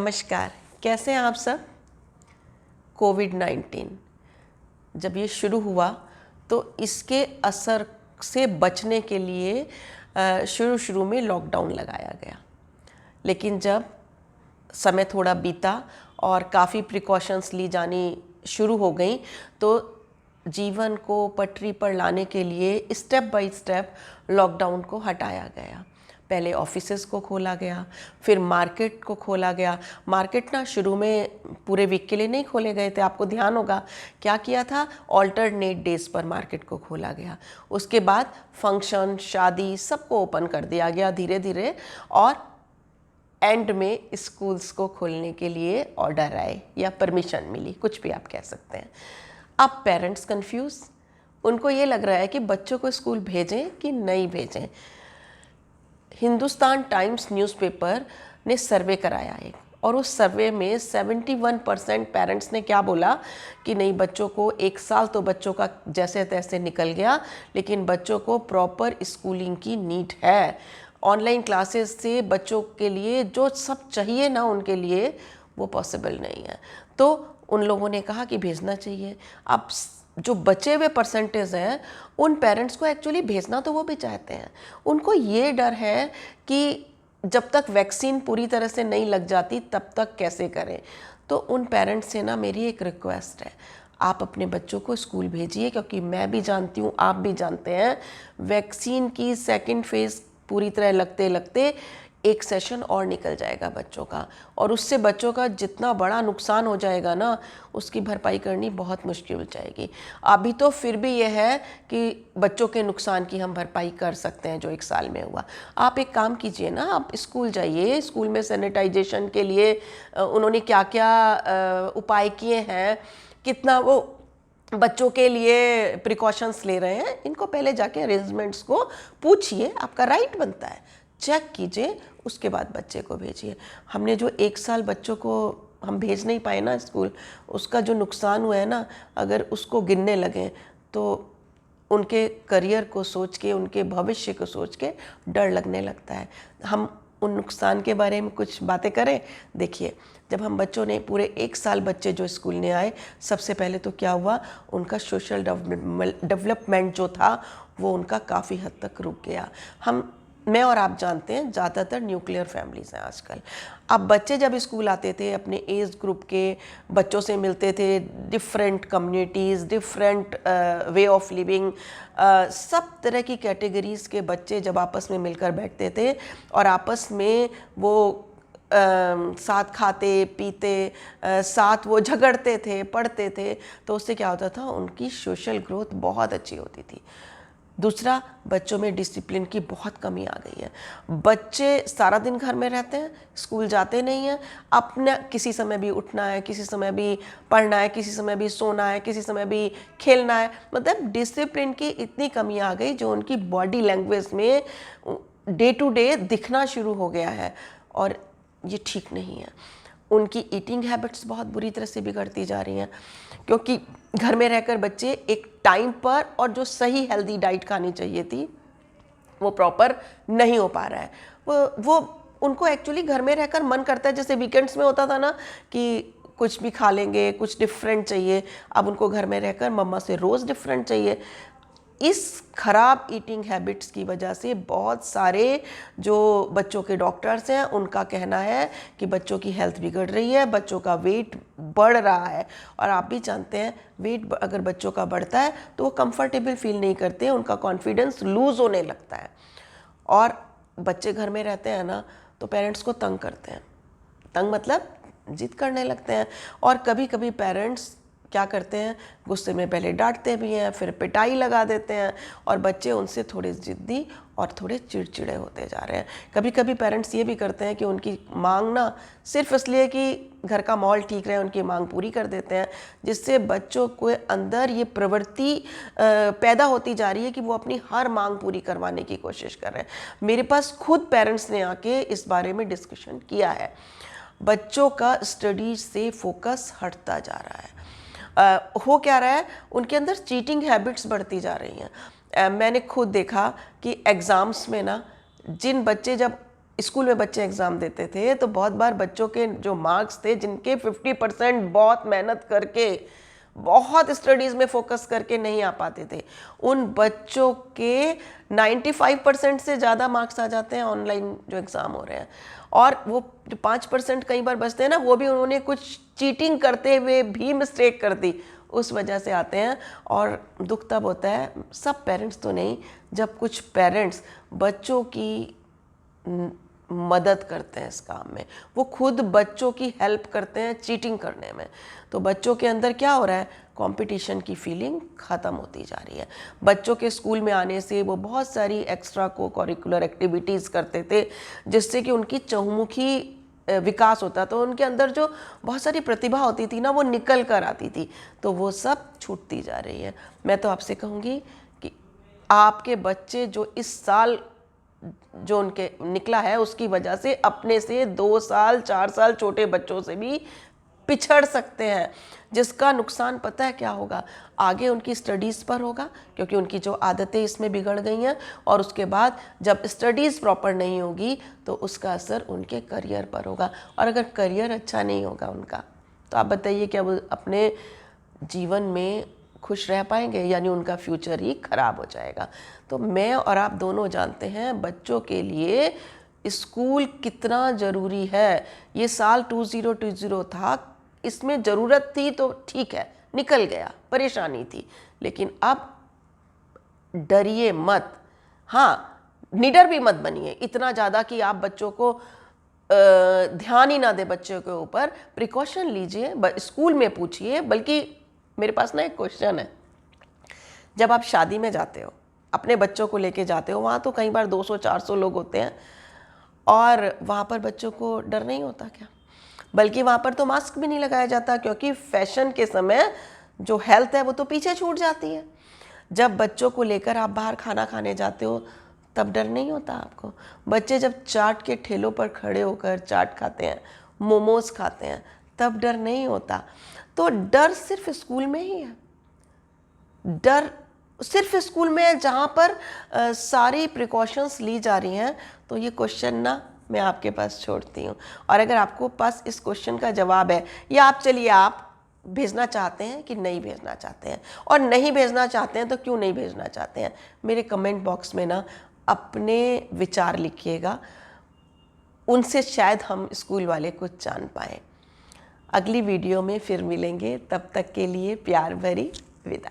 नमस्कार, कैसे हैं आप सब। कोविड-19 जब ये शुरू हुआ तो इसके असर से बचने के लिए शुरू में लॉकडाउन लगाया गया, लेकिन जब समय थोड़ा बीता और काफ़ी प्रिकॉशंस ली जानी शुरू हो गई तो जीवन को पटरी पर लाने के लिए स्टेप बाय स्टेप लॉकडाउन को हटाया गया। पहले ऑफिसेस को खोला गया, फिर मार्केट को खोला गया। मार्केट ना शुरू में पूरे वीक के लिए नहीं खोले गए थे, आपको ध्यान होगा क्या किया था, ऑल्टरनेट डेज पर मार्केट को खोला गया। उसके बाद फंक्शन, शादी सबको ओपन कर दिया गया धीरे धीरे, और एंड में स्कूल्स को खोलने के लिए ऑर्डर आए या परमिशन मिली, कुछ भी आप कह सकते हैं। अब पेरेंट्स कंफ्यूज, उनको ये लग रहा है कि बच्चों को स्कूल भेजें कि नहीं भेजें। हिंदुस्तान टाइम्स न्यूज़पेपर ने सर्वे कराया एक, और उस सर्वे में 71% पेरेंट्स ने क्या बोला कि नहीं, बच्चों को एक साल तो बच्चों का जैसे तैसे निकल गया, लेकिन बच्चों को प्रॉपर स्कूलिंग की नीड है। ऑनलाइन क्लासेस से बच्चों के लिए जो सब चाहिए ना उनके लिए, वो पॉसिबल नहीं है। तो उन लोगों ने कहा कि भेजना चाहिए। अब जो बचे हुए परसेंटेज हैं उन पेरेंट्स को एक्चुअली भेजना तो वो भी चाहते हैं, उनको ये डर है कि जब तक वैक्सीन पूरी तरह से नहीं लग जाती तब तक कैसे करें। तो उन पेरेंट्स से ना मेरी एक रिक्वेस्ट है, आप अपने बच्चों को स्कूल भेजिए, क्योंकि मैं भी जानती हूँ, आप भी जानते हैं, वैक्सीन की सेकेंड फेज पूरी तरह लगते लगते एक सेशन और निकल जाएगा बच्चों का, और उससे बच्चों का जितना बड़ा नुकसान हो जाएगा ना, उसकी भरपाई करनी बहुत मुश्किल हो जाएगी। अभी तो फिर भी यह है कि बच्चों के नुकसान की हम भरपाई कर सकते हैं जो एक साल में हुआ। आप एक काम कीजिए ना, आप स्कूल जाइए, स्कूल में सैनिटाइजेशन के लिए उन्होंने क्या क्या उपाय किए हैं, कितना वो बच्चों के लिए प्रिकॉशंस ले रहे हैं, इनको पहले जाके अरेंजमेंट्स को पूछिए, आपका राइट बनता है, चेक कीजिए, उसके बाद बच्चे को भेजिए। हमने जो एक साल बच्चों को हम भेज नहीं पाए ना स्कूल, उसका जो नुकसान हुआ है ना, अगर उसको गिनने लगें तो उनके करियर को सोच के, उनके भविष्य को सोच के डर लगने लगता है। हम उन नुकसान के बारे में कुछ बातें करें। देखिए, जब हम बच्चों ने पूरे एक साल बच्चे जो स्कूल ने आए, सबसे पहले तो क्या हुआ, उनका सोशल डेवलपमेंट जो था वो उनका काफ़ी हद तक रुक गया। मैं और आप जानते हैं ज़्यादातर न्यूक्लियर फैमिलीज़ हैं आजकल। अब बच्चे जब स्कूल आते थे, अपने एज ग्रुप के बच्चों से मिलते थे, different communities, different way of living, सब तरह की कैटेगरीज़ के बच्चे जब आपस में मिलकर बैठते थे और आपस में वो साथ खाते पीते, साथ वो झगड़ते थे, पढ़ते थे, तो उससे क्या होता था, उनकी सोशल ग्रोथ बहुत अच्छी होती थी। दूसरा, बच्चों में डिसिप्लिन की बहुत कमी आ गई है। बच्चे सारा दिन घर में रहते हैं, स्कूल जाते नहीं हैं, अपना किसी समय भी उठना है, किसी समय भी पढ़ना है, किसी समय भी सोना है, किसी समय भी खेलना है, मतलब डिसिप्लिन की इतनी कमी आ गई जो उनकी बॉडी लैंग्वेज में डे टू डे दिखना शुरू हो गया है, और ये ठीक नहीं है। उनकी ईटिंग हैबिट्स बहुत बुरी तरह से बिगड़ती जा रही हैं, क्योंकि घर में रहकर बच्चे एक टाइम पर और जो सही हेल्दी डाइट खानी चाहिए थी वो प्रॉपर नहीं हो पा रहा है। वो उनको एक्चुअली घर में रहकर मन करता है, जैसे वीकेंड्स में होता था ना कि कुछ भी खा लेंगे, कुछ डिफरेंट चाहिए, अब उनको घर में रहकर मम्मा से रोज़ डिफरेंट चाहिए। इस खराब ईटिंग हैबिट्स की वजह से बहुत सारे जो बच्चों के डॉक्टर्स हैं उनका कहना है कि बच्चों की हेल्थ बिगड़ रही है, बच्चों का वेट बढ़ रहा है। और आप भी जानते हैं, वेट अगर बच्चों का बढ़ता है तो वो कंफर्टेबल फील नहीं करते, उनका कॉन्फिडेंस लूज़ होने लगता है। और बच्चे घर में रहते हैं ना तो पेरेंट्स को तंग करते हैं, तंग मतलब जिद करने लगते हैं। और कभी कभी पेरेंट्स क्या करते हैं, गुस्से में पहले डांटते भी हैं, फिर पिटाई लगा देते हैं, और बच्चे उनसे थोड़े ज़िद्दी और थोड़े चिड़चिड़े होते जा रहे हैं। कभी कभी पेरेंट्स ये भी करते हैं कि उनकी मांग ना सिर्फ इसलिए कि घर का माहौल ठीक रहे, उनकी मांग पूरी कर देते हैं, जिससे बच्चों के अंदर ये प्रवृत्ति पैदा होती जा रही है कि वो अपनी हर मांग पूरी करवाने की कोशिश कर रहे हैं। मेरे पास खुद पेरेंट्स ने आके इस बारे में डिस्कशन किया है। बच्चों का स्टडीज से फोकस हटता जा रहा है। हो क्या रहा है, उनके अंदर चीटिंग हैबिट्स बढ़ती जा रही हैं। मैंने खुद देखा कि एग्ज़ाम्स में ना जिन बच्चे जब स्कूल में बच्चे एग्ज़ाम देते थे तो बहुत बार बच्चों के जो मार्क्स थे, जिनके 50% बहुत मेहनत करके, बहुत स्टडीज़ में फोकस करके नहीं आ पाते थे, उन बच्चों के 95% से ज़्यादा मार्क्स आ जाते हैं ऑनलाइन जो एग्ज़ाम हो रहे हैं। और वो जो 5% कई बार बचते हैं ना, वो भी उन्होंने कुछ चीटिंग करते हुए भी मिस्टेक कर दी, उस वजह से आते हैं। और दुख तब होता है, सब पेरेंट्स तो नहीं, जब कुछ पेरेंट्स बच्चों की मदद करते हैं इस काम में, वो खुद बच्चों की हेल्प करते हैं चीटिंग करने में। तो बच्चों के अंदर क्या हो रहा है, कंपटीशन की फीलिंग ख़त्म होती जा रही है। बच्चों के स्कूल में आने से वो बहुत सारी एक्स्ट्रा को करिकुलर एक्टिविटीज़ करते थे, जिससे कि उनकी चहुमुखी विकास होता, तो उनके अंदर जो बहुत सारी प्रतिभा होती थी ना, वो निकल कर आती थी, तो वो सब छूटती जा रही है। मैं तो आपसे कहूँगी कि आपके बच्चे जो इस साल जो उनके निकला है, उसकी वजह से अपने से 2 साल 4 साल छोटे बच्चों से भी पिछड़ सकते हैं, जिसका नुकसान पता है क्या होगा, आगे उनकी स्टडीज़ पर होगा, क्योंकि उनकी जो आदतें इसमें बिगड़ गई हैं, और उसके बाद जब स्टडीज़ प्रॉपर नहीं होगी तो उसका असर उनके करियर पर होगा। और अगर करियर अच्छा नहीं होगा उनका, तो आप बताइए क्या वो अपने जीवन में खुश रह पाएंगे, यानी उनका फ्यूचर ही खराब हो जाएगा। तो मैं और आप दोनों जानते हैं बच्चों के लिए स्कूल कितना ज़रूरी है। ये साल 2020 था, इसमें ज़रूरत थी तो ठीक है, निकल गया, परेशानी थी, लेकिन अब डरिए मत। हाँ, निडर भी मत बनिए इतना ज़्यादा कि आप बच्चों को ध्यान ही ना दे बच्चों के ऊपर। प्रिकॉशन लीजिए, स्कूल में पूछिए। बल्कि मेरे पास ना एक क्वेश्चन है, जब आप शादी में जाते हो, अपने बच्चों को लेके जाते हो, वहाँ तो कई बार 200-400 लोग होते हैं, और वहाँ पर बच्चों को डर नहीं होता क्या? बल्कि वहाँ पर तो मास्क भी नहीं लगाया जाता, क्योंकि फैशन के समय जो हेल्थ है वो तो पीछे छूट जाती है। जब बच्चों को लेकर आप बाहर खाना खाने जाते हो, तब डर नहीं होता आपको? बच्चे जब चाट के ठेलों पर खड़े होकर चाट खाते हैं, मोमोज खाते हैं, तब डर नहीं होता। तो डर सिर्फ स्कूल में ही है, डर सिर्फ स्कूल में है जहाँ पर सारी प्रिकॉशंस ली जा रही हैं। तो ये क्वेश्चन ना मैं आपके पास छोड़ती हूँ, और अगर आपको पास इस क्वेश्चन का जवाब है, या आप चलिए आप भेजना चाहते हैं कि नहीं भेजना चाहते हैं, और नहीं भेजना चाहते हैं तो क्यों नहीं भेजना चाहते हैं, मेरे कमेंट बॉक्स में ना अपने विचार लिखिएगा, उनसे शायद हम स्कूल वाले कुछ जान पाएँ। अगली वीडियो में फिर मिलेंगे, तब तक के लिए प्यार भरी विदा।